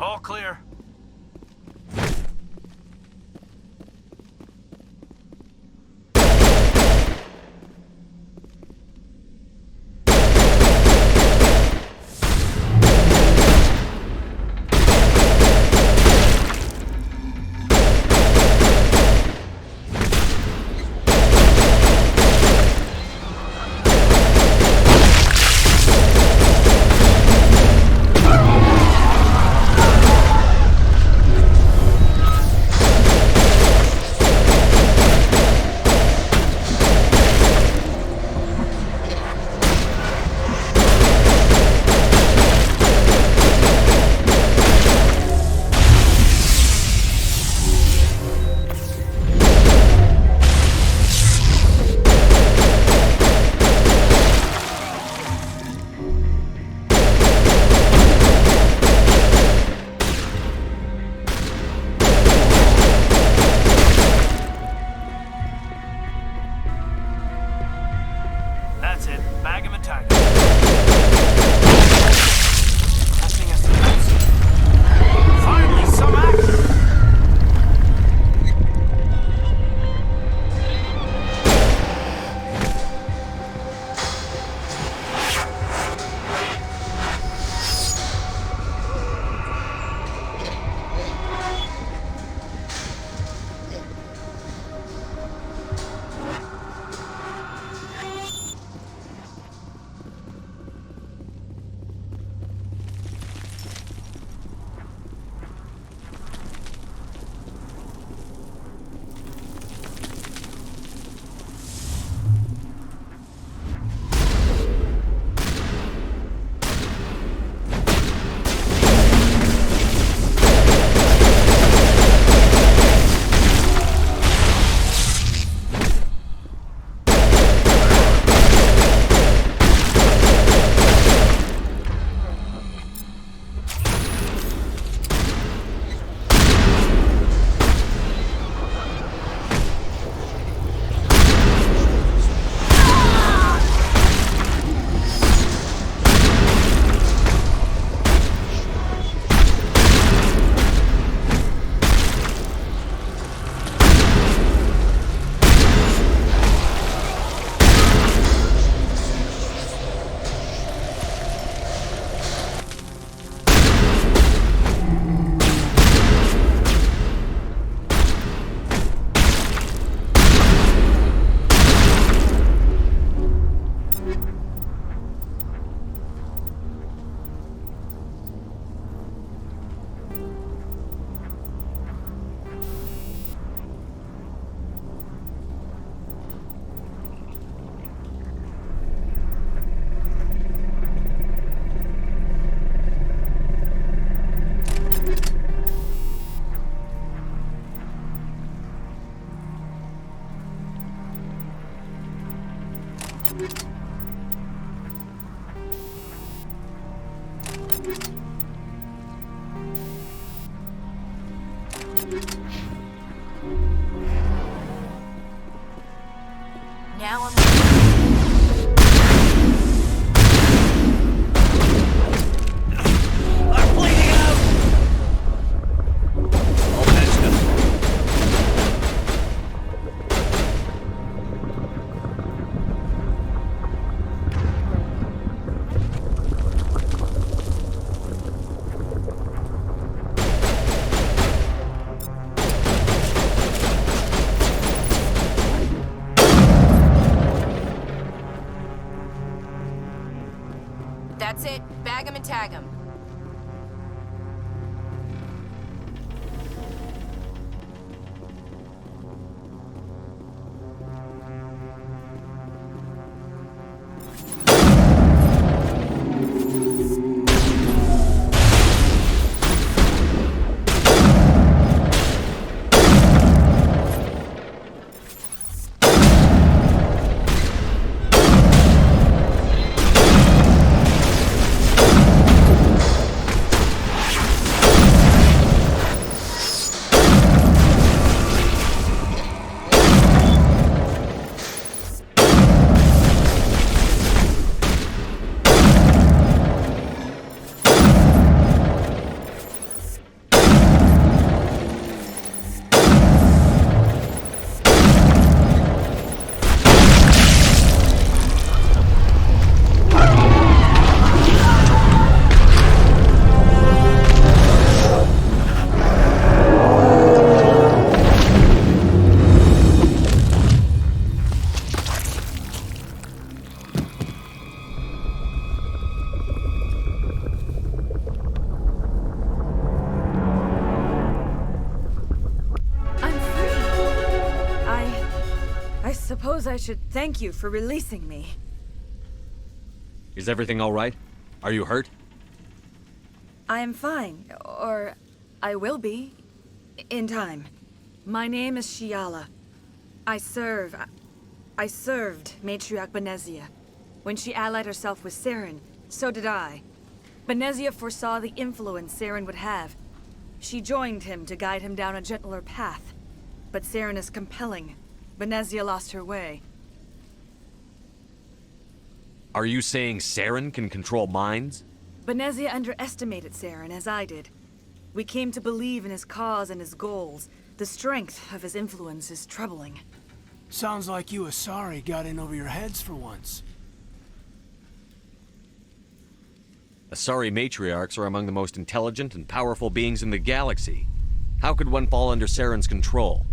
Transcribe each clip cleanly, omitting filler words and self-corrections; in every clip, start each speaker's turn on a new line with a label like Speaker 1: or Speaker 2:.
Speaker 1: All clear.
Speaker 2: suppose I should thank you for releasing me.
Speaker 3: Is everything all right? Are you hurt?
Speaker 2: I am fine, or I will be, in time. My name is Shiala. I served Matriarch Benezia. When she allied herself with Saren, so did I. Benezia foresaw the influence Saren would have. She joined him to guide him down a gentler path. But Saren is compelling. Benezia lost her way.
Speaker 3: Are you saying Saren can control minds?
Speaker 2: Benezia underestimated Saren, as I did. We came to believe in his cause and his goals. The strength of his influence is troubling.
Speaker 4: Sounds like you Asari got in over your heads for once.
Speaker 3: Asari matriarchs are among the most intelligent and powerful beings in the galaxy. How could one fall under Saren's control?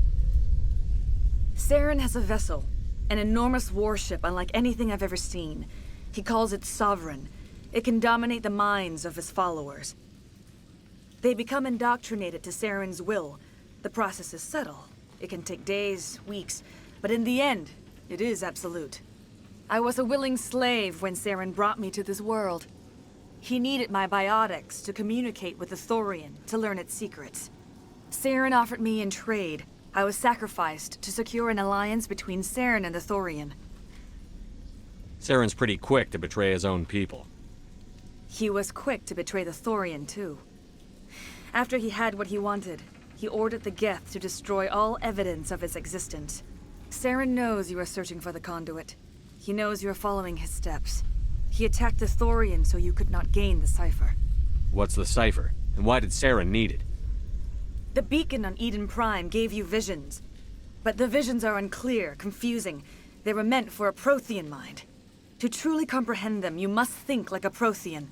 Speaker 2: Saren has a vessel, an enormous warship unlike anything I've ever seen. He calls it Sovereign. It can dominate the minds of his followers. They become indoctrinated to Saren's will. The process is subtle. It can take days, weeks, but in the end, it is absolute. I was a willing slave when Saren brought me to this world. He needed my biotics to communicate with the Thorian, to learn its secrets. Saren offered me in trade. I was sacrificed to secure an alliance between Saren and the Thorian.
Speaker 3: Saren's pretty quick to betray his own people.
Speaker 2: He was quick to betray the Thorian, too. After he had what he wanted, he ordered the Geth to destroy all evidence of its existence. Saren knows you are searching for the conduit. He knows you are following his steps. He attacked the Thorian so you could not gain the cipher.
Speaker 3: What's the cipher? And why did Saren need it?
Speaker 2: The beacon on Iden Prime gave you visions. But the visions are unclear, confusing. They were meant for a Prothean mind. To truly comprehend them, you must think like a Prothean.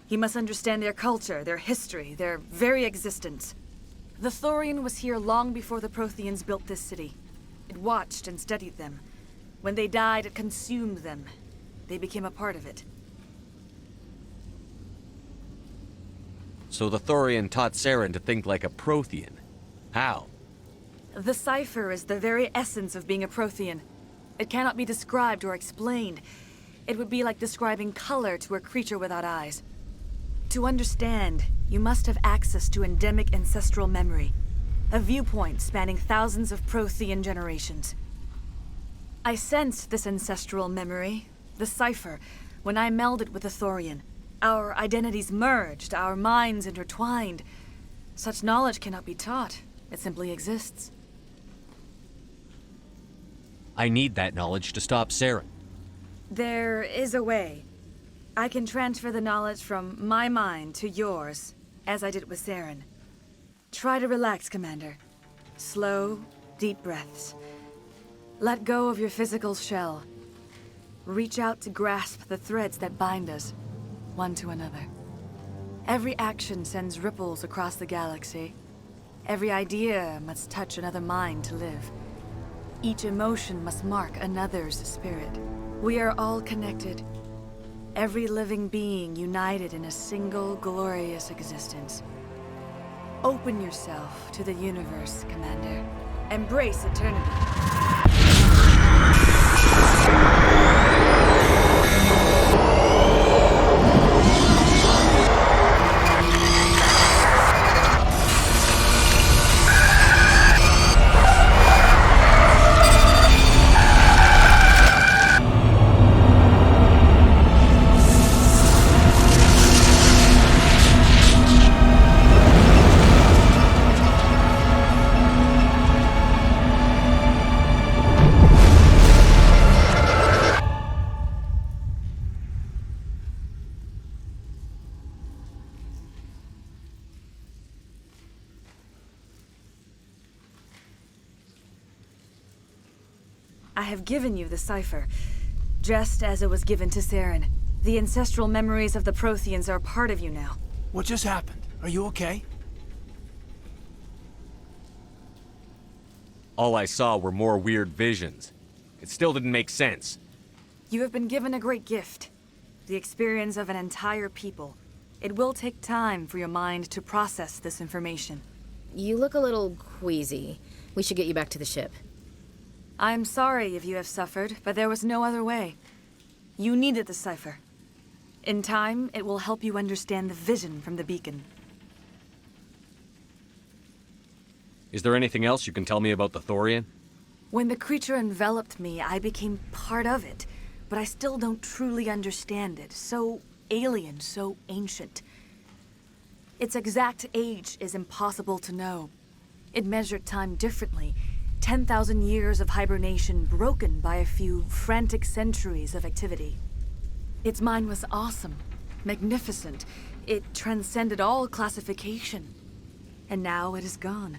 Speaker 2: You must understand their culture, their history, their very existence. The Thorian was here long before the Protheans built this city. It watched and studied them. When they died, it consumed them. They became a part of it.
Speaker 3: So the Thorian taught Saren to think like a Prothean. How?
Speaker 2: The cipher is the very essence of being a Prothean. It cannot be described or explained. It would be like describing color to a creature without eyes. To understand, you must have access to endemic ancestral memory. A viewpoint spanning thousands of Prothean generations. I sensed this ancestral memory, the cipher, when I melded with the Thorian. Our identities merged, our minds intertwined. Such knowledge cannot be taught. It simply exists.
Speaker 3: I need that knowledge to stop Saren.
Speaker 2: There is a way. I can transfer the knowledge from my mind to yours, as I did with Saren. Try to relax, Commander. Slow, deep breaths. Let go of your physical shell. Reach out to grasp the threads that bind us, one to another. Every action sends ripples across the galaxy. Every idea must touch another mind to live. Each emotion must mark another's spirit. We are all connected. Every living being united in a single glorious existence. Open yourself to the universe, Commander. Embrace eternity. I have given you the cipher, just as it was given to Saren. The ancestral memories of the Protheans are a part of you now.
Speaker 4: What just happened? Are you okay?
Speaker 3: All I saw were more weird visions. It still didn't make sense.
Speaker 2: You have been given a great gift. The experience of an entire people. It will take time for your mind to process this information.
Speaker 5: You look a little queasy. We should get you back to the ship.
Speaker 2: I'm sorry if you have suffered, but there was no other way. You needed the cipher. In time, it will help you understand the vision from the beacon.
Speaker 3: Is there anything else you can tell me about the Thorian?
Speaker 2: When the creature enveloped me, I became part of it, but I still don't truly understand it. So alien, so ancient. Its exact age is impossible to know. It measured time differently. 10,000 years of hibernation broken by a few frantic centuries of activity. Its mind was awesome, magnificent. It transcended all classification. And now it is gone.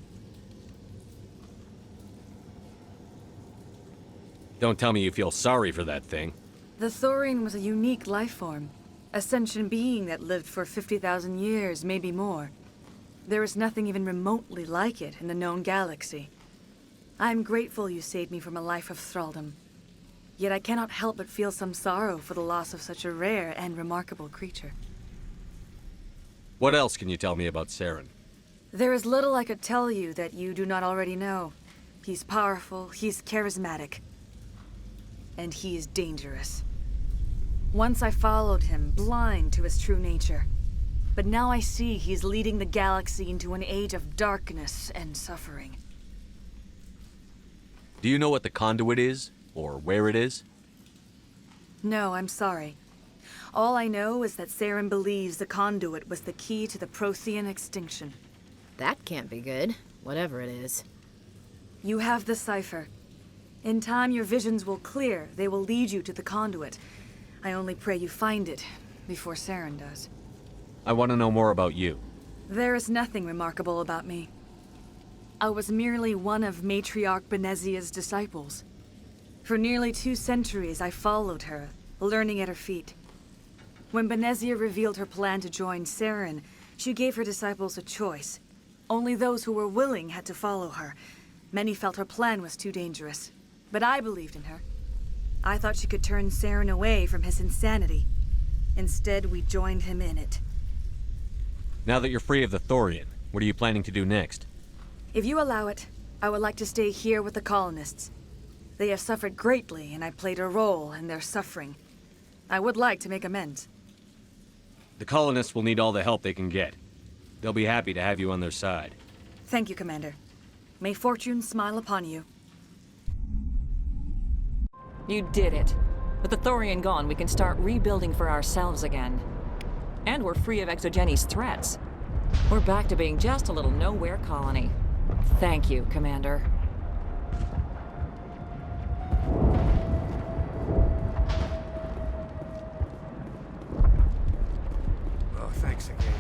Speaker 3: Don't tell me you feel sorry for that thing.
Speaker 2: The Thorian was a unique life form. A sentient being that lived for 50,000 years, maybe more. There is nothing even remotely like it in the known galaxy. I'm grateful you saved me from a life of thraldom. Yet I cannot help but feel some sorrow for the loss of such a rare and remarkable creature.
Speaker 3: What else can you tell me about Saren?
Speaker 2: There is little I could tell you that you do not already know. He's powerful, he's charismatic. And he is dangerous. Once I followed him, blind to his true nature. But now I see he's leading the galaxy into an age of darkness and suffering.
Speaker 3: Do you know what the conduit is? Or where it is?
Speaker 2: No, I'm sorry. All I know is that Saren believes the conduit was the key to the Prothean extinction.
Speaker 5: That can't be good, whatever it is.
Speaker 2: You have the cipher. In time, your visions will clear. They will lead you to the conduit. I only pray you find it before Saren does.
Speaker 3: I want to know more about you.
Speaker 2: There is nothing remarkable about me. I was merely one of Matriarch Benezia's disciples. For nearly 2 centuries, I followed her, learning at her feet. When Benezia revealed her plan to join Saren, she gave her disciples a choice. Only those who were willing had to follow her. Many felt her plan was too dangerous, but I believed in her. I thought she could turn Saren away from his insanity. Instead, we joined him in it.
Speaker 3: Now that you're free of the Thorian, what are you planning to do next?
Speaker 2: If you allow it, I would like to stay here with the colonists. They have suffered greatly, and I played a role in their suffering. I would like to make amends.
Speaker 3: The colonists will need all the help they can get. They'll be happy to have you on their side.
Speaker 2: Thank you, Commander. May fortune smile upon you.
Speaker 6: You did it. With the Thorian gone, we can start rebuilding for ourselves again. And we're free of Exogenes' threats. We're back to being just a little nowhere colony. Thank you, Commander.
Speaker 1: Oh, thanks again.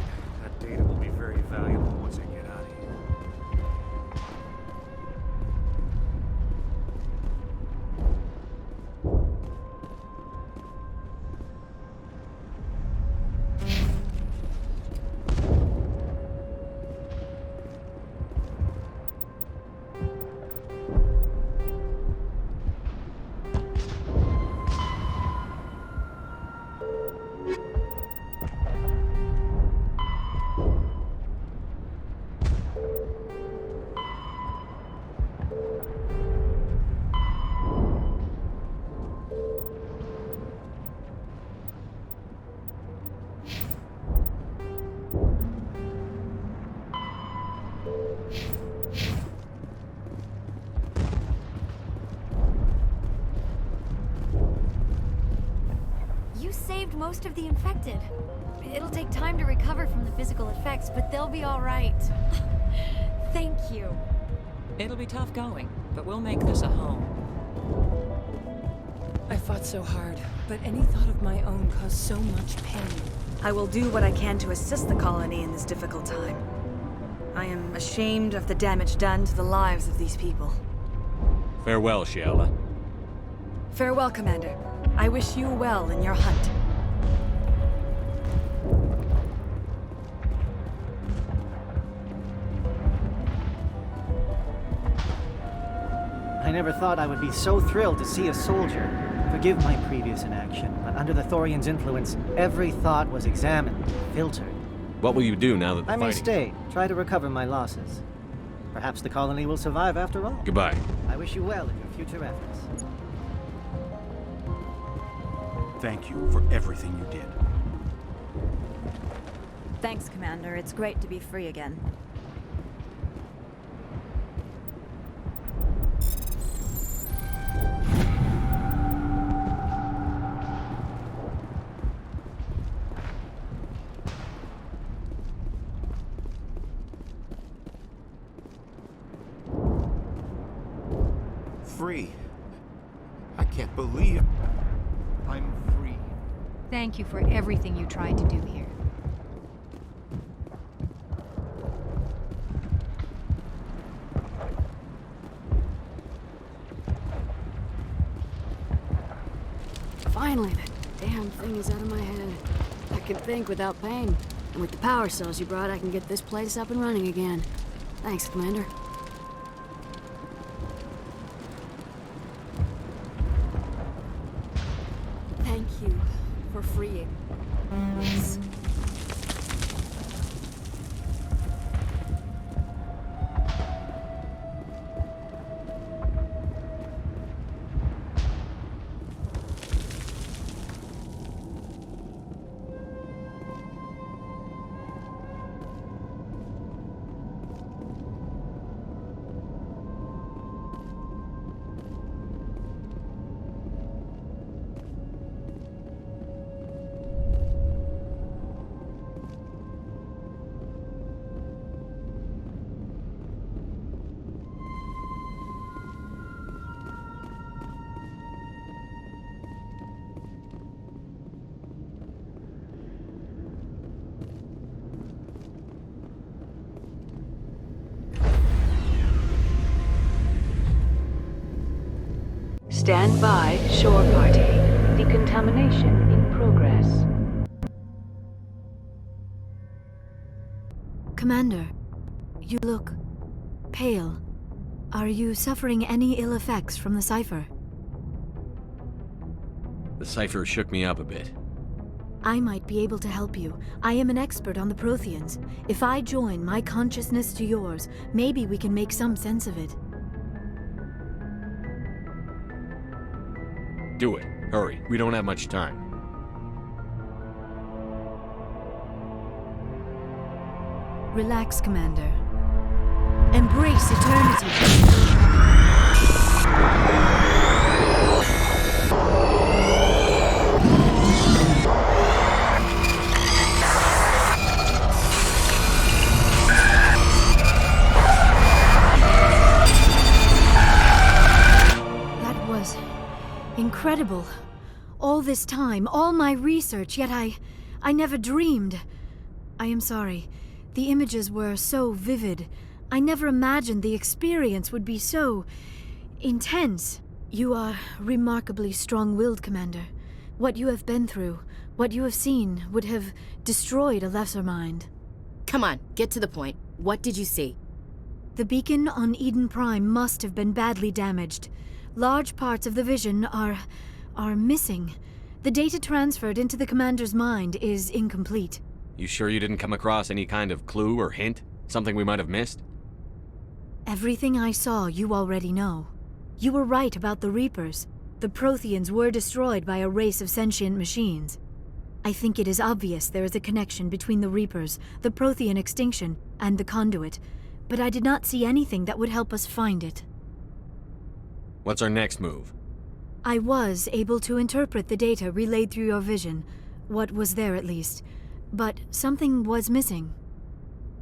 Speaker 1: That data will be very valuable once I get out of here.
Speaker 7: You saved most of the infected. It'll take time to recover from the physical effects, but they'll be all right. Thank you.
Speaker 6: It'll be tough going, but we'll make this a home.
Speaker 8: I fought so hard, but any thought of my own caused so much pain.
Speaker 2: I will do what I can to assist the colony in this difficult time. I am ashamed of the damage done to the lives of these people.
Speaker 3: Farewell, Shiala.
Speaker 2: Farewell, Commander. I wish you well in your hunt.
Speaker 9: I never thought I would be so thrilled to see a soldier. Forgive my previous inaction, but under the Thorian's influence, every thought was examined, filtered.
Speaker 3: What will you do now that the
Speaker 9: I may
Speaker 3: fighting...
Speaker 9: stay, try to recover my losses. Perhaps the colony will survive after all.
Speaker 3: Goodbye.
Speaker 9: I wish you well in your future. future efforts.
Speaker 10: Thank you for everything you did.
Speaker 2: Thanks, Commander. It's great to be free again.
Speaker 10: Free. I can't believe I'm free.
Speaker 7: Thank you for everything you tried to do here.
Speaker 5: Finally, that damn thing is out of my head. I can think without pain. And with the power cells you brought, I can get this place up and running again. Thanks, Commander. Thank you for freeing us.
Speaker 11: Stand by, shore party. Decontamination in progress.
Speaker 5: Commander, you look pale. Are you suffering any ill effects from the cipher?
Speaker 3: The cipher shook me up a bit.
Speaker 5: I might be able to help you. I am an expert on the Protheans. If I join my consciousness to yours, maybe we can make some sense of it.
Speaker 3: Do it. Hurry. We don't have much time.
Speaker 5: Relax, Commander. Embrace eternity. Incredible. All this time, all my research, yet I never dreamed. I am sorry. The images were so vivid. I never imagined the experience would be so intense. You are remarkably strong-willed, Commander. What you have been through, what you have seen, would have destroyed a lesser mind.
Speaker 12: Come on, get to the point. What did you see?
Speaker 5: The beacon on Iden Prime must have been badly damaged. Large parts of the vision are missing. The data transferred into the commander's mind is incomplete.
Speaker 3: You sure you didn't come across any kind of clue or hint? Something we might have missed?
Speaker 5: Everything I saw you already know. You were right about the Reapers. The Protheans were destroyed by a race of sentient machines. I think it is obvious there is a connection between the Reapers, the Prothean extinction, and the Conduit, but I did not see anything that would help us find it.
Speaker 3: What's our next move?
Speaker 5: I was able to interpret the data relayed through your vision, what was there at least, but something was missing.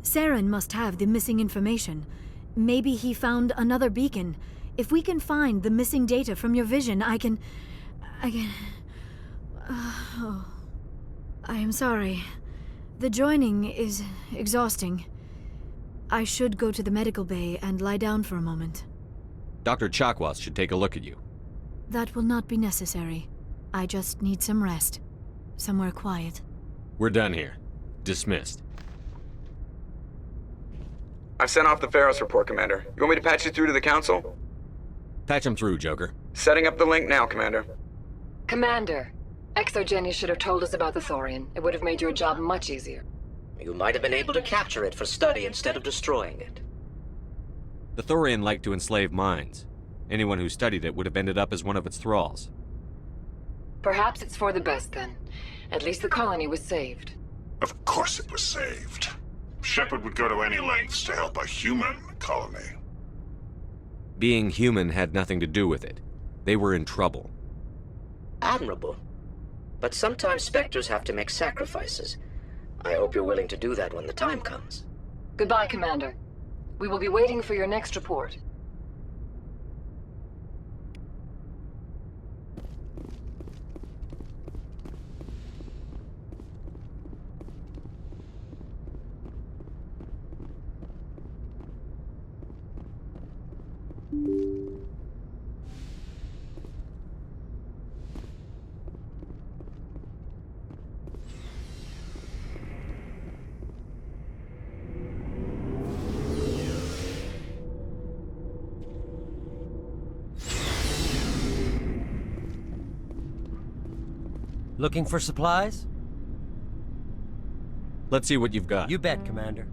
Speaker 5: Saren must have the missing information. Maybe he found another beacon. If we can find the missing data from your vision, I can... Oh. I am sorry. The joining is exhausting. I should go to the medical bay and lie down for a moment.
Speaker 3: Dr. Chakwas should take a look at you.
Speaker 5: That will not be necessary. I just need some rest. Somewhere quiet.
Speaker 3: We're done here. Dismissed.
Speaker 13: I've sent off the Pharos report, Commander. You want me to patch you through to the Council?
Speaker 3: Patch him through, Joker.
Speaker 13: Setting up the link now, Commander.
Speaker 11: Commander, Exogeny should have told us about the Thorian. It would have made your job much easier.
Speaker 14: You might have been able to capture it for study instead of destroying it.
Speaker 3: The Thorian like to enslave minds. Anyone who studied it would have ended up as one of its thralls.
Speaker 11: Perhaps it's for the best then. At least the colony was saved.
Speaker 15: Of course it was saved. Shepard would go to any lengths to help a human colony.
Speaker 3: Being human had nothing to do with it. They were in trouble.
Speaker 14: Admirable. But sometimes Spectres have to make sacrifices. I hope you're willing to do that when the time comes.
Speaker 11: Goodbye, Commander. We will be waiting for your next report.
Speaker 16: Looking for supplies?
Speaker 3: Let's see what you've got.
Speaker 16: You bet, Commander.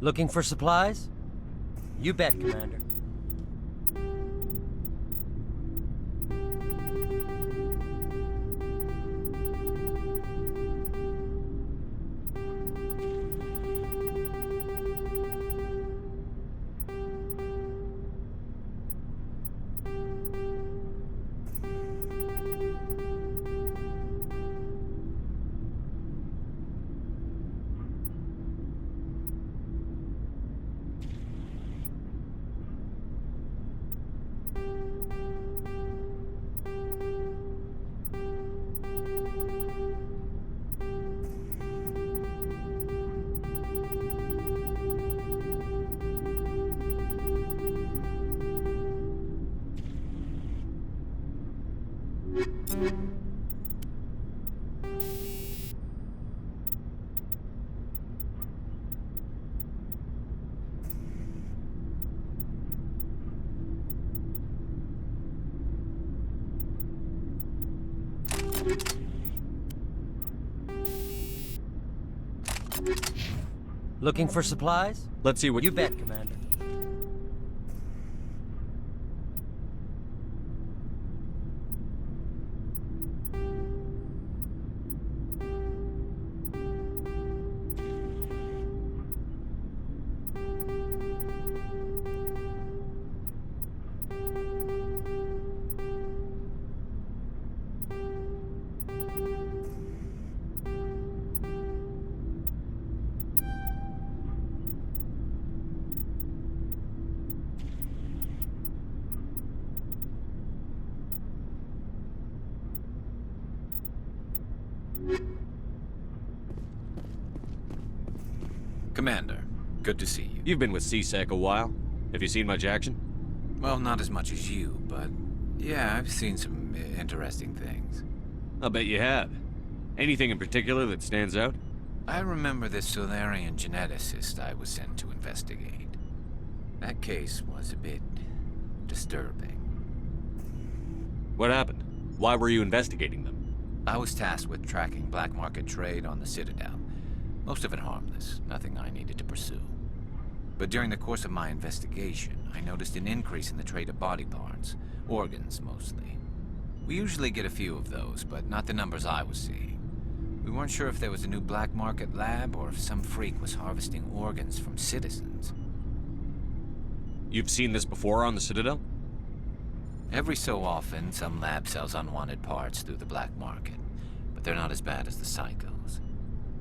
Speaker 16: Looking for supplies? You bet, Commander. Looking for supplies?
Speaker 3: Let's see what
Speaker 16: you bet, Commander.
Speaker 17: Commander, good to see you.
Speaker 3: You've been with CSEC a while. Have you seen much action?
Speaker 17: Well, not as much as you, but yeah, I've seen some interesting things.
Speaker 3: I'll bet you have. Anything in particular that stands out?
Speaker 17: I remember this Solarian geneticist I was sent to investigate. That case was a bit disturbing.
Speaker 3: What happened? Why were you investigating them?
Speaker 17: I was tasked with tracking black market trade on the Citadel. Most of it harmless, nothing I needed to pursue. But during the course of my investigation, I noticed an increase in the trade of body parts, organs mostly. We usually get a few of those, but not the numbers I was seeing. We weren't sure if there was a new black market lab or if some freak was harvesting organs from citizens.
Speaker 3: You've seen this before on the Citadel?
Speaker 17: Every so often, some lab sells unwanted parts through the black market, but they're not as bad as the psychos.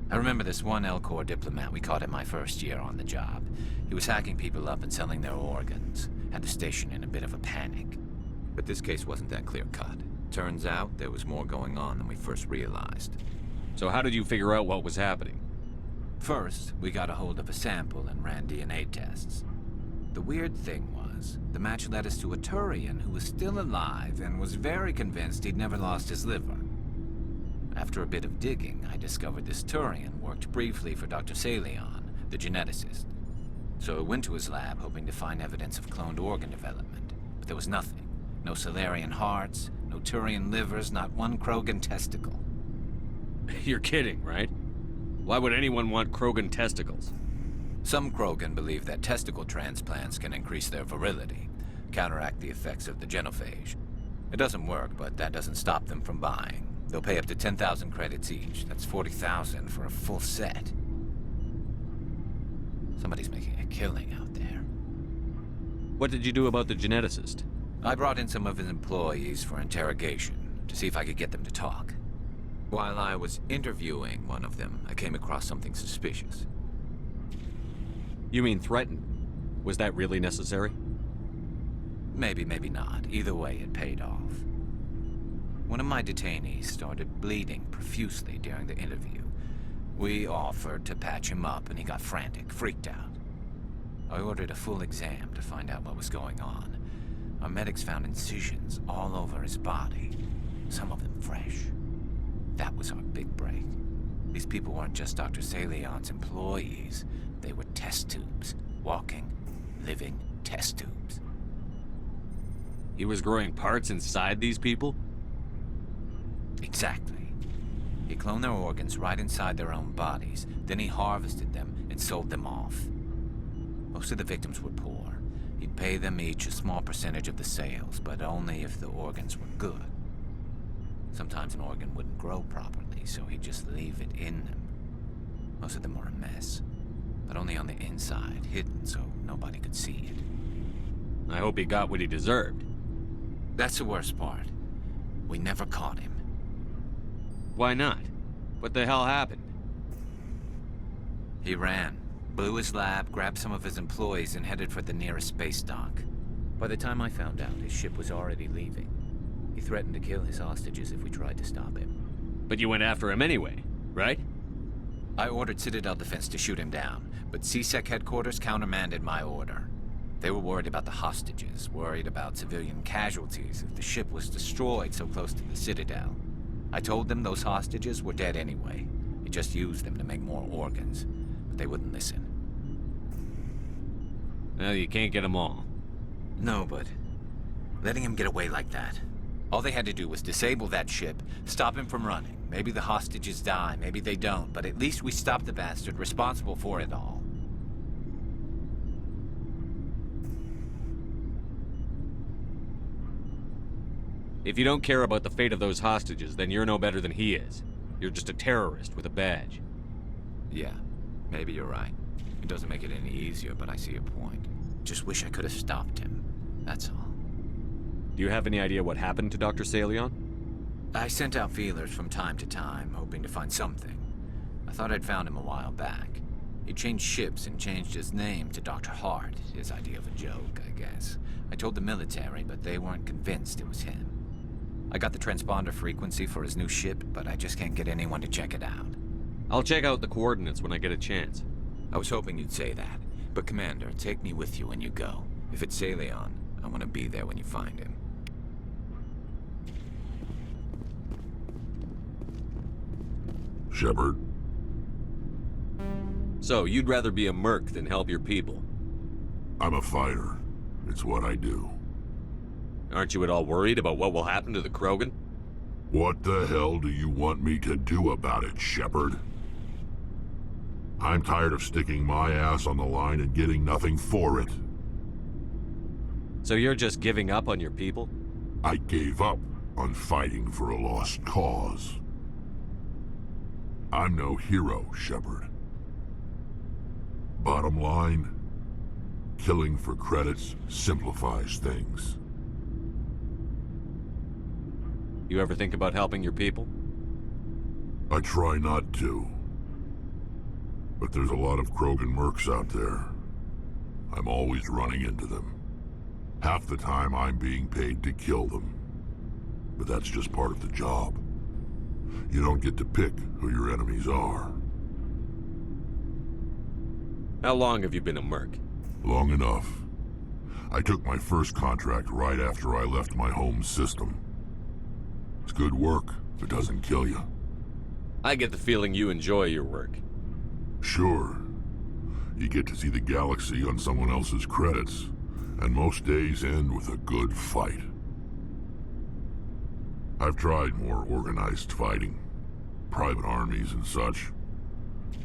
Speaker 17: I remember this one L-Corps diplomat we caught in my first year on the job. He was hacking people up and selling their organs. Had the station in a bit of a panic. But this case wasn't that clear-cut. Turns out there was more going on than we first realized.
Speaker 3: So how did you figure out what was happening?
Speaker 17: First, we got a hold of a sample and ran DNA tests. The weird thing was, the match led us to a Turian who was still alive and was very convinced he'd never lost his liver. After a bit of digging, I discovered this Turian worked briefly for Dr. Salion, the geneticist. So I went to his lab hoping to find evidence of cloned organ development, but there was nothing. No Solarian hearts, no Turian livers, not one Krogan testicle.
Speaker 3: You're kidding, right? Why would anyone want Krogan testicles?
Speaker 17: Some Krogan believe that testicle transplants can increase their virility, counteract the effects of the genophage. It doesn't work, but that doesn't stop them from buying. They'll pay up to 10,000 credits each. That's 40,000 for a full set. Somebody's making a killing out there.
Speaker 3: What did you do about the geneticist?
Speaker 17: I brought in some of his employees for interrogation, to see if I could get them to talk. While I was interviewing one of them, I came across something suspicious.
Speaker 3: You mean threatened? Was that really necessary?
Speaker 17: Maybe, maybe not. Either way, it paid off. One of my detainees started bleeding profusely during the interview. We offered to patch him up, and he got frantic, freaked out. I ordered a full exam to find out what was going on. Our medics found incisions all over his body, some of them fresh. That was our big break. These people weren't just Dr. Salion's employees. They were test tubes. Walking, living test tubes.
Speaker 3: He was growing parts inside these people?
Speaker 17: Exactly. He cloned their organs right inside their own bodies. Then he harvested them and sold them off. Most of the victims were poor. He'd pay them each a small percentage of the sales, but only if the organs were good. Sometimes an organ wouldn't grow properly, so he'd just leave it in them. Most of them were a mess, but only on the inside, hidden so nobody could see it.
Speaker 3: I hope he got what he deserved.
Speaker 17: That's the worst part. We never caught him.
Speaker 3: Why not? What the hell happened?
Speaker 17: He ran, blew his lab, grabbed some of his employees, and headed for the nearest space dock. By the time I found out, his ship was already leaving. He threatened to kill his hostages if we tried to stop him.
Speaker 3: But you went after him anyway, right?
Speaker 17: I ordered Citadel Defense to shoot him down, but CSEC headquarters countermanded my order. They were worried about the hostages, worried about civilian casualties if the ship was destroyed so close to the Citadel. I told them those hostages were dead anyway. He just used them to make more organs, but they wouldn't listen.
Speaker 3: Well, you can't get them all.
Speaker 17: No, but letting him get away like that. All they had to do was disable that ship, stop him from running. Maybe the hostages die, maybe they don't, but at least we stopped the bastard responsible for it all.
Speaker 3: If you don't care about the fate of those hostages, then you're no better than he is. You're just a terrorist with a badge.
Speaker 17: Yeah, maybe you're right. It doesn't make it any easier, but I see your point. Just wish I could have stopped him. That's all.
Speaker 3: Do you have any idea what happened to Dr. Salion?
Speaker 17: I sent out feelers from time to time, hoping to find something. I thought I'd found him a while back. He changed ships and changed his name to Dr. Hart, his idea of a joke, I guess. I told the military, but they weren't convinced it was him. I got the transponder frequency for his new ship, but I just can't get anyone to check it out.
Speaker 3: I'll check out the coordinates when I get a chance.
Speaker 17: I was hoping you'd say that. But Commander, take me with you when you go. If it's Saleon, I want to be there when you find him.
Speaker 18: Shepard?
Speaker 3: So, you'd rather be a merc than help your people?
Speaker 18: I'm a fighter. It's what I do.
Speaker 3: Aren't you at all worried about what will happen to the Krogan?
Speaker 18: What the hell do you want me to do about it, Shepard? I'm tired of sticking my ass on the line and getting nothing for it.
Speaker 3: So you're just giving up on your people?
Speaker 18: I gave up on fighting for a lost cause. I'm no hero, Shepard. Bottom line, killing for credits simplifies things.
Speaker 3: You ever think about helping your people?
Speaker 18: I try not to. But there's a lot of Krogan mercs out there. I'm always running into them. Half the time I'm being paid to kill them. But that's just part of the job. You don't get to pick who your enemies are.
Speaker 3: How long have you been a merc?
Speaker 18: Long enough. I took my first contract right after I left my home system. It's good work if it doesn't kill you.
Speaker 3: I get the feeling you enjoy your work.
Speaker 18: Sure. You get to see the galaxy on someone else's credits, and most days end with a good fight. I've tried more organized fighting, private armies and such,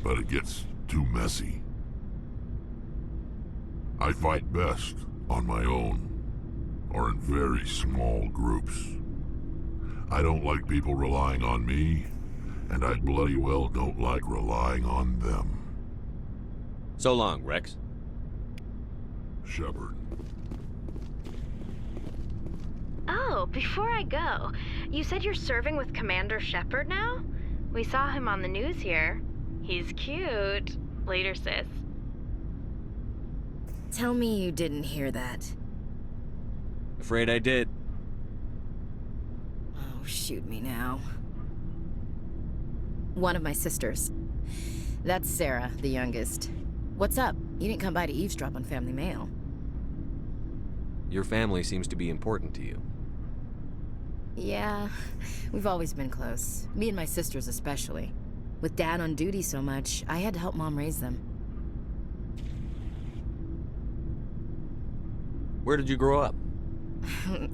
Speaker 18: but it gets too messy. I fight best on my own, or in very small groups. I don't like people relying on me, and I bloody well don't like relying on them.
Speaker 3: So long, Rex.
Speaker 18: Shepard.
Speaker 19: Oh, before I go, you said you're serving with Commander Shepard now? We saw him on the news here. He's cute. Later, sis.
Speaker 12: Tell me you didn't hear that.
Speaker 3: Afraid I did.
Speaker 12: Oh, shoot me now. One of my sisters. That's Sarah, the youngest. What's up? You didn't come by to eavesdrop on Family Mail.
Speaker 3: Your family seems to be important to you.
Speaker 12: Yeah, we've always been close. Me and my sisters especially. With Dad on duty so much, I had to help Mom raise them.
Speaker 3: Where did you grow up?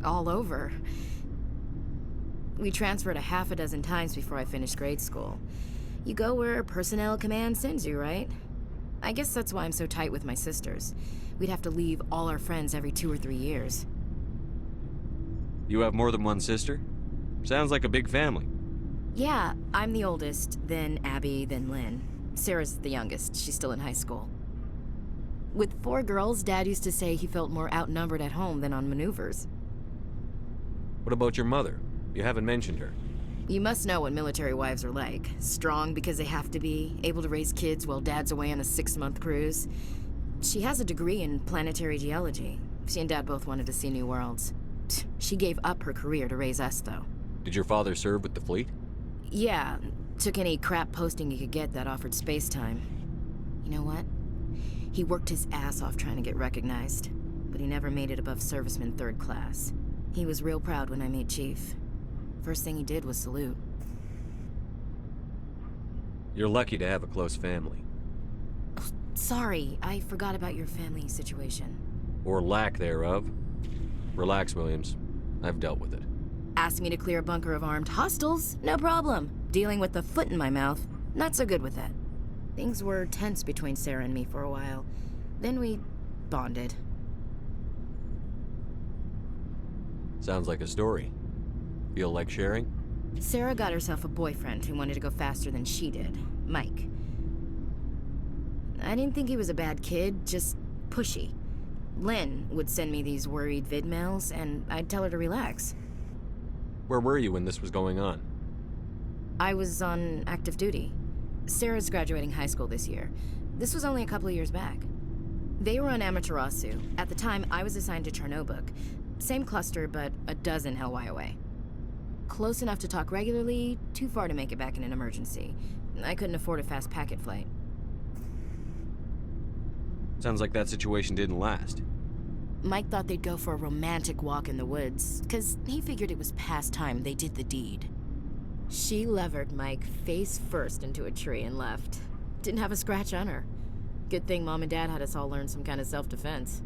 Speaker 12: All over. We transferred a half a dozen times before I finished grade school. You go where personnel command sends you, right? I guess that's why I'm so tight with my sisters. We'd have to leave all our friends every 2 or 3 years.
Speaker 3: You have more than one sister? Sounds like a big family.
Speaker 12: Yeah, I'm the oldest, then Abby, then Lynn. Sarah's the youngest. She's still in high school. With 4 girls, Dad used to say he felt more outnumbered at home than on maneuvers.
Speaker 3: What about your mother? You haven't mentioned her.
Speaker 12: You must know what military wives are like. Strong because they have to be, able to raise kids while Dad's away on a 6-month cruise. She has a degree in planetary geology. She and Dad both wanted to see new worlds. She gave up her career to raise us, though.
Speaker 3: Did your father serve with the fleet?
Speaker 12: Yeah, took any crap posting he could get that offered space time. You know what? He worked his ass off trying to get recognized, but he never made it above serviceman 3rd class. He was real proud when I made chief. First thing he did was salute.
Speaker 3: You're lucky to have a close family.
Speaker 12: Oh, sorry, I forgot about your family situation.
Speaker 3: Or lack thereof. Relax, Williams. I've dealt with it.
Speaker 12: Asked me to clear a bunker of armed hostiles? No problem. Dealing with the foot in my mouth? Not so good with that. Things were tense between Sarah and me for a while. Then we bonded.
Speaker 3: Sounds like a story. Feel like sharing?
Speaker 12: Sarah got herself a boyfriend who wanted to go faster than she did. Mike. I didn't think he was a bad kid, just pushy. Lynn would send me these worried vid mails, and I'd tell her to relax.
Speaker 3: Where were you when this was going on?
Speaker 12: I was on active duty. Sarah's graduating high school this year. This was only a couple of years back. They were on Amaterasu. At the time, I was assigned to Chernobyl. Same cluster, but a dozen Hellwire away. close enough to talk regularly, too far to make it back in an emergency. I couldn't afford a fast packet flight.
Speaker 3: Sounds like that situation didn't last.
Speaker 12: Mike thought they'd go for a romantic walk in the woods, because he figured it was past time they did the deed. She levered Mike face first into a tree and left. Didn't have a scratch on her. Good thing Mom and Dad had us all learn some kind of self-defense.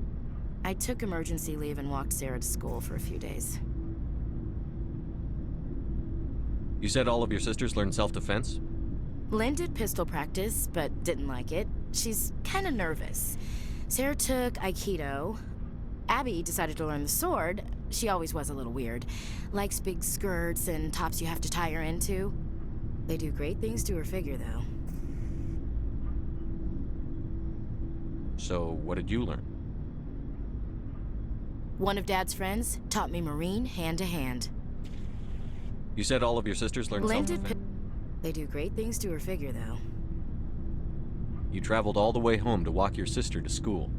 Speaker 12: I took emergency leave and walked Sarah to school for a few days.
Speaker 3: You said all of your sisters learned self-defense?
Speaker 12: Lynn did pistol practice, but didn't like it. She's kind of nervous. Sarah took Aikido. Abby decided to learn the sword. She always was a little weird. Likes big skirts and tops you have to tie her into. They do great things to her figure, though.
Speaker 3: So, what did you learn?
Speaker 12: One of Dad's friends taught me Marine hand-to-hand.
Speaker 3: You said all of your sisters learned self-defense?
Speaker 12: They do great things to her figure, though.
Speaker 3: You traveled all the way home to walk your sister to school.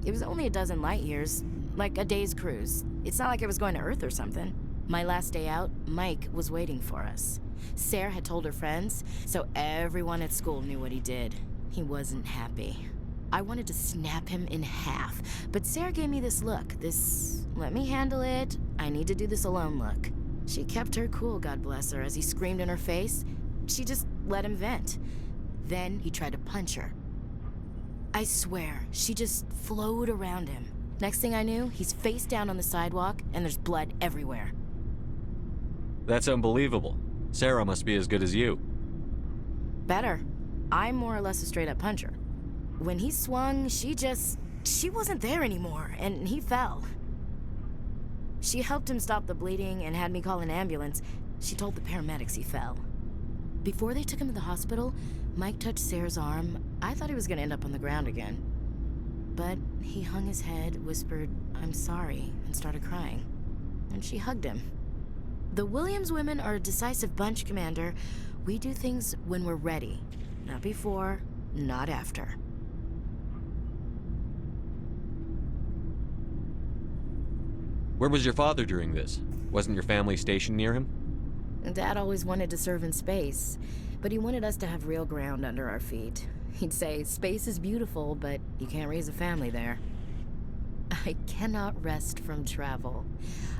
Speaker 12: It was only a dozen light years, like a day's cruise. It's not like I was going to Earth or something. My last day out, Mike was waiting for us. Sarah had told her friends, so everyone at school knew what he did. He wasn't happy. I wanted to snap him in half, but Sarah gave me this look, this let me handle it, I need to do this alone look. She kept her cool, God bless her, as he screamed in her face. She just let him vent. Then he tried to punch her. I swear, she just flowed around him. Next thing I knew, he's face down on the sidewalk, and there's blood everywhere.
Speaker 3: That's unbelievable. Sarah must be as good as you.
Speaker 12: Better. I'm more or less a straight-up puncher. When he swung, she wasn't there anymore, and he fell. She helped him stop the bleeding and had me call an ambulance. She told the paramedics he fell. Before they took him to the hospital, Mike touched Sarah's arm. I thought he was gonna end up on the ground again. But he hung his head, whispered, "I'm sorry," and started crying. And she hugged him. The Williams women are a decisive bunch, Commander. We do things when we're ready. Not before, not after.
Speaker 3: Where was your father during this? Wasn't your family stationed near him?
Speaker 12: Dad always wanted to serve in space, but he wanted us to have real ground under our feet. He'd say, space is beautiful, but you can't raise a family there. I cannot rest from travel.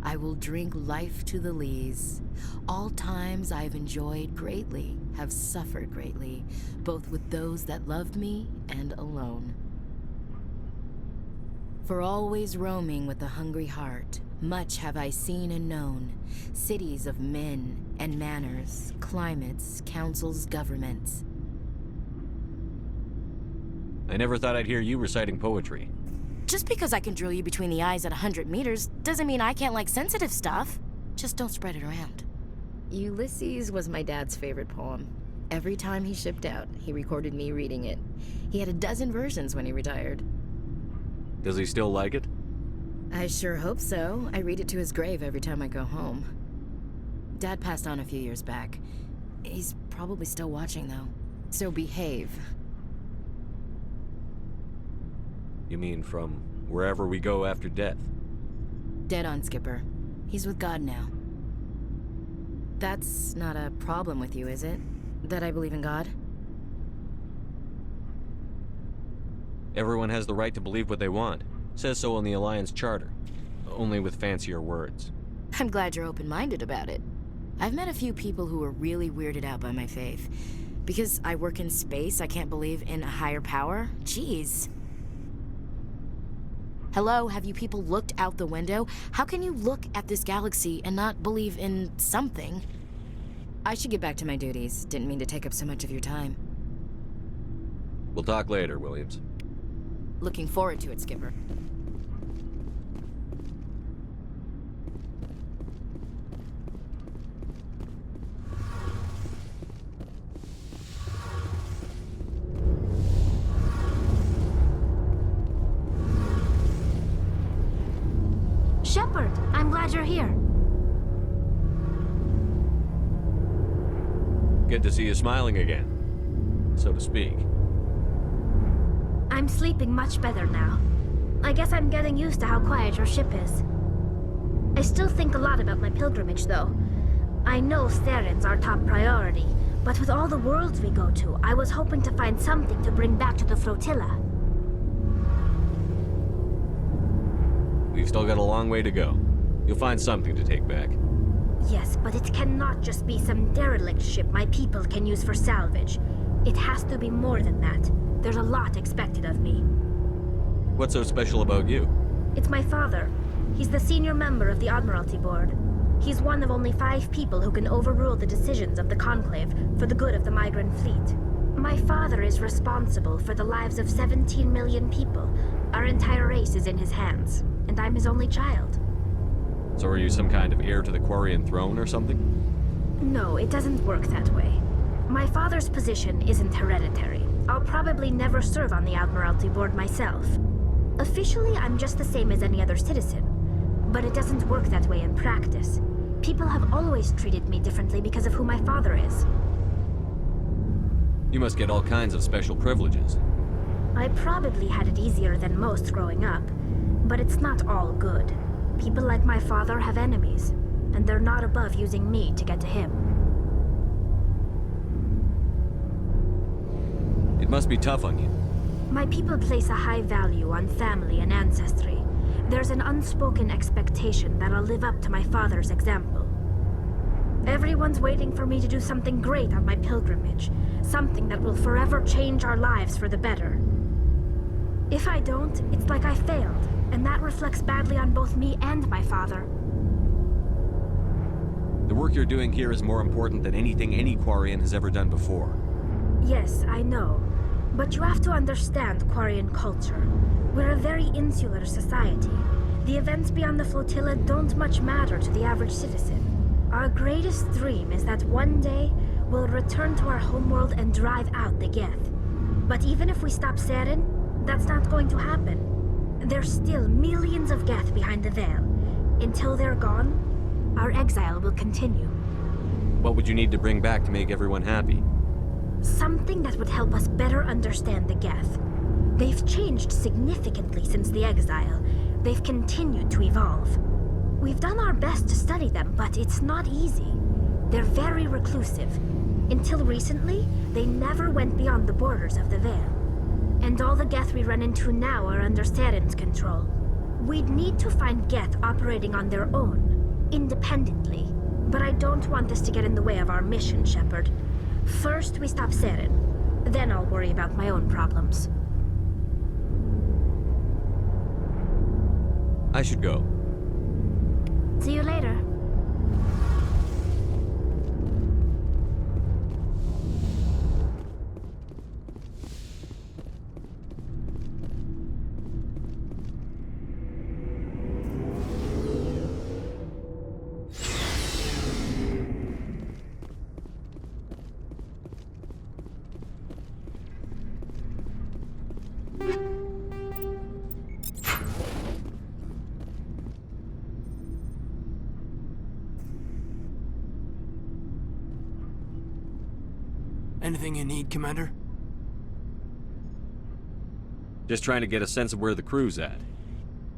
Speaker 12: I will drink life to the lees. All times I've enjoyed greatly, have suffered greatly, both with those that loved me and alone. For always roaming with a hungry heart, much have I seen and known, cities of men and manners, climates, councils, governments.
Speaker 3: I never thought I'd hear you reciting poetry.
Speaker 12: Just because I can drill you between the eyes at 100 meters doesn't mean I can't like sensitive stuff. Just don't spread it around. Ulysses was my dad's favorite poem. Every time he shipped out, he recorded me reading it. He had a dozen versions when he retired.
Speaker 3: Does he still like it?
Speaker 12: I sure hope so. I read it to his grave every time I go home. Dad passed on a few years back. He's probably still watching, though. So behave.
Speaker 3: You mean from wherever we go after death?
Speaker 12: Dead on, Skipper. He's with God now. That's not a problem with you, is it? That I believe in God?
Speaker 3: Everyone has the right to believe what they want. Says so in the Alliance Charter. Only with fancier words.
Speaker 12: I'm glad you're open-minded about it. I've met a few people who are really weirded out by my faith. Because I work in space, I can't believe in a higher power? Jeez. Hello, have you people looked out the window? How can you look at this galaxy and not believe in something? I should get back to my duties. Didn't mean to take up so much of your time.
Speaker 3: We'll talk later, Williams.
Speaker 12: Looking forward to it, Skipper.
Speaker 19: Shepard, I'm glad you're here.
Speaker 3: Good to see you smiling again, so to speak.
Speaker 19: I'm sleeping much better now. I guess I'm getting used to how quiet your ship is. I still think a lot about my pilgrimage, though. I know Saren's our top priority, but with all the worlds we go to, I was hoping to find something to bring back to the flotilla.
Speaker 3: We've still got a long way to go. You'll find something to take back.
Speaker 19: Yes, but it cannot just be some derelict ship my people can use for salvage. It has to be more than that. There's a lot expected of me.
Speaker 3: What's so special about you?
Speaker 19: It's my father. He's the senior member of the Admiralty Board. He's one of only 5 people who can overrule the decisions of the Conclave for the good of the migrant fleet. My father is responsible for the lives of 17 million people. Our entire race is in his hands, and I'm his only child.
Speaker 3: So are you some kind of heir to the Quarian throne or something?
Speaker 19: No, it doesn't work that way. My father's position isn't hereditary. I'll probably never serve on the Admiralty Board myself. Officially, I'm just the same as any other citizen. But it doesn't work that way in practice. People have always treated me differently because of who my father is.
Speaker 3: You must get all kinds of special privileges.
Speaker 19: I probably had it easier than most growing up, but it's not all good. People like my father have enemies, and they're not above using me to get to him.
Speaker 3: It must be tough on you.
Speaker 19: My people place a high value on family and ancestry. There's an unspoken expectation that I'll live up to my father's example. Everyone's waiting for me to do something great on my pilgrimage, something that will forever change our lives for the better. If I don't, it's like I failed, and that reflects badly on both me and my father.
Speaker 3: The work you're doing here is more important than anything any Quarian has ever done before.
Speaker 19: Yes, I know. But you have to understand Quarian culture. We're a very insular society. The events beyond the flotilla don't much matter to the average citizen. Our greatest dream is that one day we'll return to our homeworld and drive out the Geth. But even if we stop Saren, that's not going to happen. There's still millions of Geth behind the veil. Until they're gone, our exile will continue.
Speaker 3: What would you need to bring back to make everyone happy?
Speaker 19: Something that would help us better understand the Geth. They've changed significantly since the exile. They've continued to evolve. We've done our best to study them, but it's not easy. They're very reclusive. Until recently, they never went beyond the borders of the Veil. And all the Geth we run into now are under Saren's control. We'd need to find Geth operating on their own, independently. But I don't want this to get in the way of our mission, Shepard. First, we stop Saren. Then I'll worry about my own problems.
Speaker 3: I should go.
Speaker 19: See you later.
Speaker 4: Anything you need, Commander?
Speaker 3: Just trying to get a sense of where the crew's at.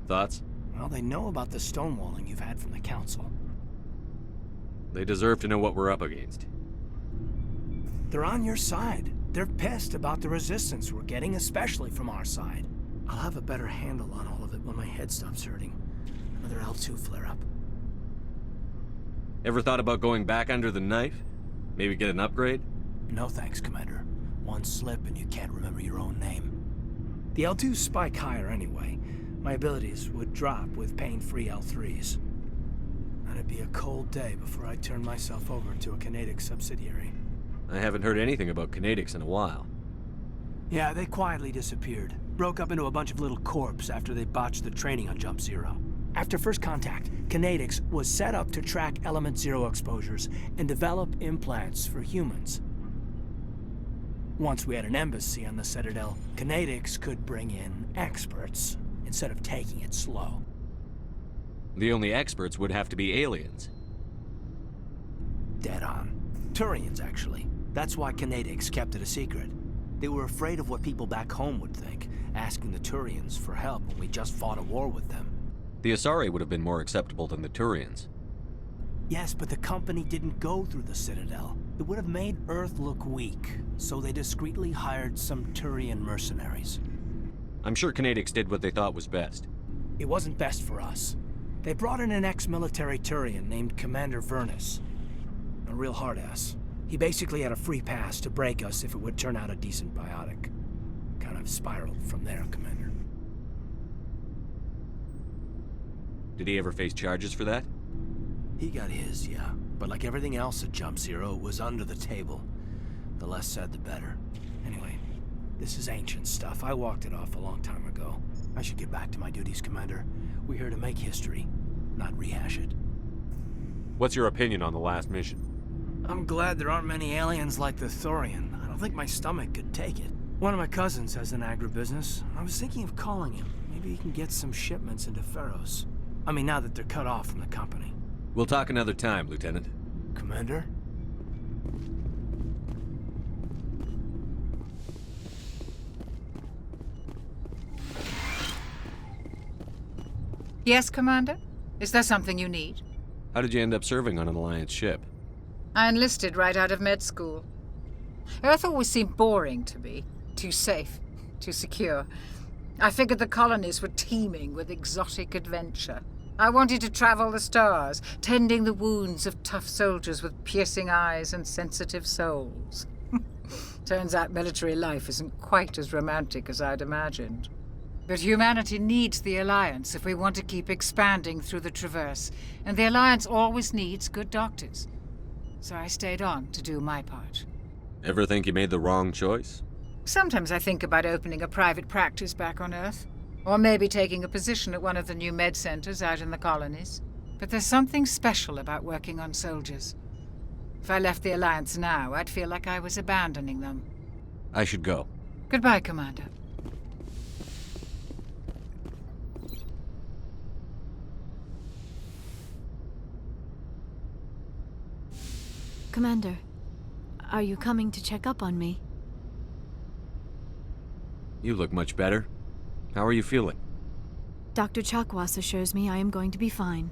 Speaker 3: Thoughts?
Speaker 4: Well, they know about the stonewalling you've had from the Council.
Speaker 3: They deserve to know what we're up against.
Speaker 4: They're on your side. They're pissed about the resistance we're getting, especially from our side. I'll have a better handle on all of it when my head stops hurting. Another L2 flare-up.
Speaker 3: Ever thought about going back under the knife? Maybe get an upgrade?
Speaker 4: No thanks, Commander. One slip and you can't remember your own name. The L2s spike higher anyway. My abilities would drop with pain-free L3s. And it'd be a cold day before I turn myself over to a Canadic subsidiary.
Speaker 3: I haven't heard anything about Canadics in a while.
Speaker 4: Yeah, they quietly disappeared. Broke up into a bunch of little corps after they botched the training on Jump Zero. After first contact, Canadics was set up to track Element Zero exposures and develop implants for humans. Once we had an embassy on the Citadel, Canadics could bring in experts, instead of taking it slow.
Speaker 3: The only experts would have to be aliens.
Speaker 4: Dead on. Turians, actually. That's why Canadics kept it a secret. They were afraid of what people back home would think, asking the Turians for help when we just fought a war with them.
Speaker 3: The Asari would have been more acceptable than the Turians.
Speaker 4: Yes, but the company didn't go through the Citadel. It would have made Earth look weak, so they discreetly hired some Turian mercenaries.
Speaker 3: I'm sure Canadix did what they thought was best.
Speaker 4: It wasn't best for us. They brought in an ex-military Turian named Commander Vernus. A real hard-ass. He basically had a free pass to break us if it would turn out a decent biotic. Kind of spiraled from there, Commander.
Speaker 3: Did he ever face charges for that?
Speaker 4: He got his, yeah. But like everything else at Jump Zero, it was under the table. The less said, the better. Anyway, this is ancient stuff. I walked it off a long time ago. I should get back to my duties, Commander. We're here to make history, not rehash it.
Speaker 3: What's your opinion on the last mission?
Speaker 4: I'm glad there aren't many aliens like the Thorian. I don't think my stomach could take it. One of my cousins has an agribusiness. I was thinking of calling him. Maybe he can get some shipments into Pharos. I mean, now that they're cut off from the company.
Speaker 3: We'll talk another time, Lieutenant.
Speaker 4: Commander?
Speaker 20: Yes, Commander? Is there something you need?
Speaker 3: How did you end up serving on an Alliance ship?
Speaker 20: I enlisted right out of med school. Earth always seemed boring to me. Too safe, too secure. I figured the colonies were teeming with exotic adventure. I wanted to travel the stars, tending the wounds of tough soldiers with piercing eyes and sensitive souls. Turns out military life isn't quite as romantic as I'd imagined. But humanity needs the Alliance if we want to keep expanding through the Traverse, and the Alliance always needs good doctors. So I stayed on to do my part.
Speaker 3: Ever think you made the wrong choice?
Speaker 20: Sometimes I think about opening a private practice back on Earth. Or maybe taking a position at one of the new med centers out in the colonies. But there's something special about working on soldiers. If I left the Alliance now, I'd feel like I was abandoning them.
Speaker 3: I should go.
Speaker 20: Goodbye, Commander.
Speaker 5: Commander, are you coming to check up on me?
Speaker 3: You look much better. How are you feeling?
Speaker 5: Dr. Chakwas assures me I am going to be fine.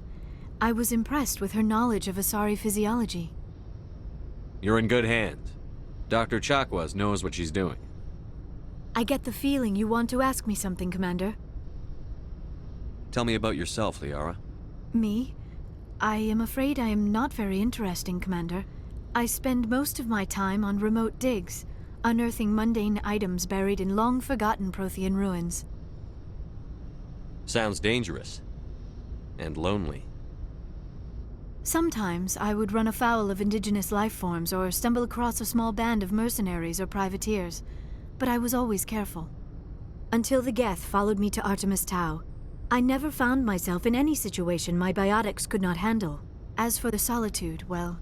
Speaker 5: I was impressed with her knowledge of Asari physiology.
Speaker 3: You're in good hands. Dr. Chakwas knows what she's doing.
Speaker 5: I get the feeling you want to ask me something, Commander.
Speaker 3: Tell me about yourself, Liara.
Speaker 5: Me? I am afraid I am not very interesting, Commander. I spend most of my time on remote digs, unearthing mundane items buried in long-forgotten Prothean ruins.
Speaker 3: Sounds dangerous. And lonely.
Speaker 5: Sometimes I would run afoul of indigenous life forms or stumble across a small band of mercenaries or privateers, but I was always careful. Until the Geth followed me to Artemis Tau, I never found myself in any situation my biotics could not handle. As for the solitude, well,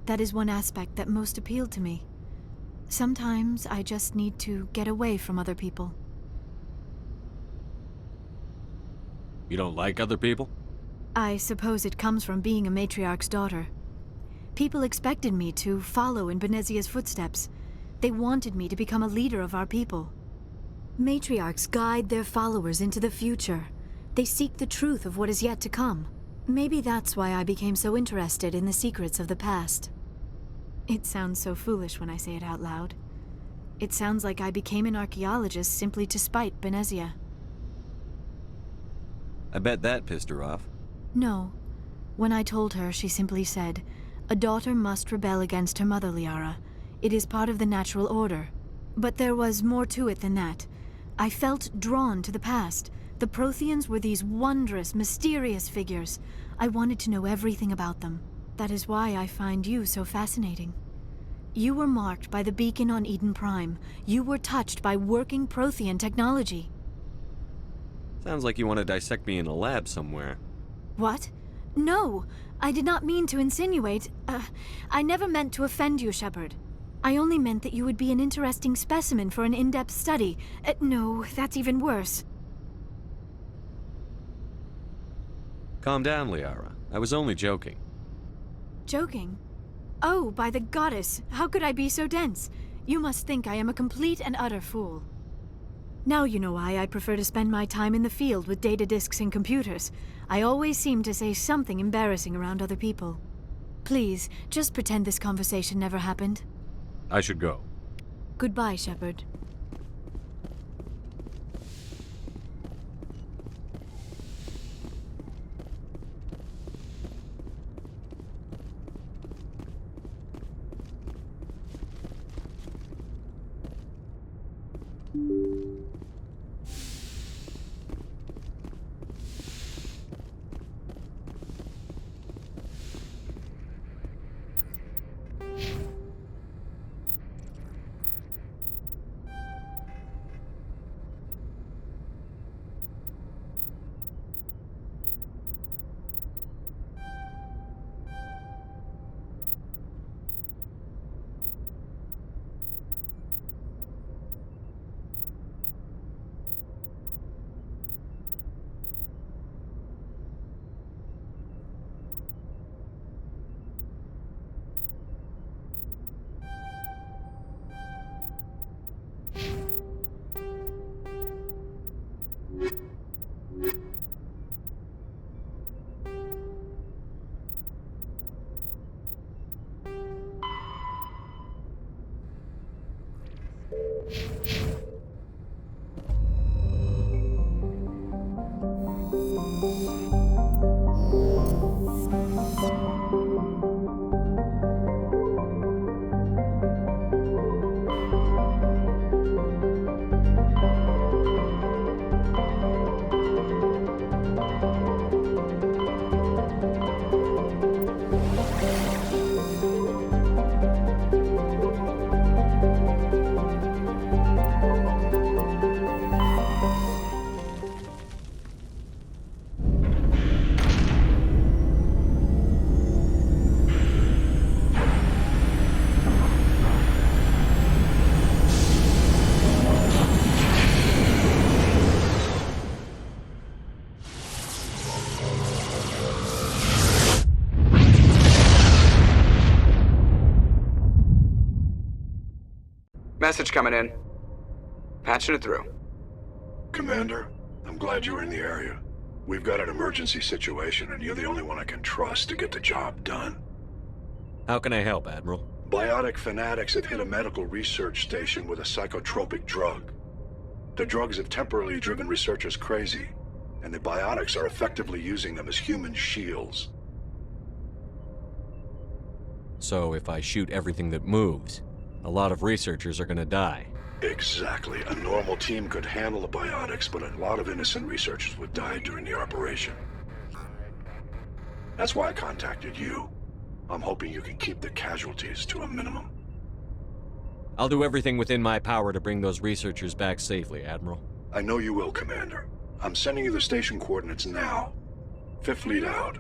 Speaker 5: that is one aspect that most appealed to me. Sometimes I just need to get away from other people.
Speaker 3: You don't like other people?
Speaker 5: I suppose it comes from being a matriarch's daughter. People expected me to follow in Benezia's footsteps. They wanted me to become a leader of our people. Matriarchs guide their followers into the future. They seek the truth of what is yet to come. Maybe that's why I became so interested in the secrets of the past. It sounds so foolish when I say it out loud. It sounds like I became an archaeologist simply to spite Benezia.
Speaker 3: I bet that pissed her off.
Speaker 5: No. When I told her, she simply said, "A daughter must rebel against her mother, Liara. It is part of the natural order." But there was more to it than that. I felt drawn to the past. The Protheans were these wondrous, mysterious figures. I wanted to know everything about them. That is why I find you so fascinating. You were marked by the beacon on Iden Prime. You were touched by working Prothean technology.
Speaker 3: Sounds like you want to dissect me in a lab somewhere.
Speaker 5: What? No! I did not mean to insinuate. I never meant to offend you, Shepard. I only meant that you would be an interesting specimen for an in-depth study. No, that's even worse.
Speaker 3: Calm down, Liara. I was only joking.
Speaker 5: Joking? Oh, by the goddess, how could I be so dense? You must think I am a complete and utter fool. Now you know why I prefer to spend my time in the field with data disks and computers. I always seem to say something embarrassing around other people. Please, just pretend this conversation never happened.
Speaker 3: I should go.
Speaker 5: Goodbye, Shepard.
Speaker 13: Message coming in. Patching it through.
Speaker 15: Commander, I'm glad you're in the area. We've got an emergency situation, and you're the only one I can trust to get the job done.
Speaker 3: How can I help, Admiral?
Speaker 15: Biotic fanatics have hit a medical research station with a psychotropic drug. The drugs have temporarily driven researchers crazy, and the biotics are effectively using them as human shields.
Speaker 3: So if I shoot everything that moves, a lot of researchers are gonna die.
Speaker 15: Exactly. A normal team could handle the biotics, but a lot of innocent researchers would die during the operation. That's why I contacted you. I'm hoping you can keep the casualties to a minimum.
Speaker 3: I'll do everything within my power to bring those researchers back safely, Admiral.
Speaker 15: I know you will, Commander. I'm sending you the station coordinates now. Fifth Fleet out.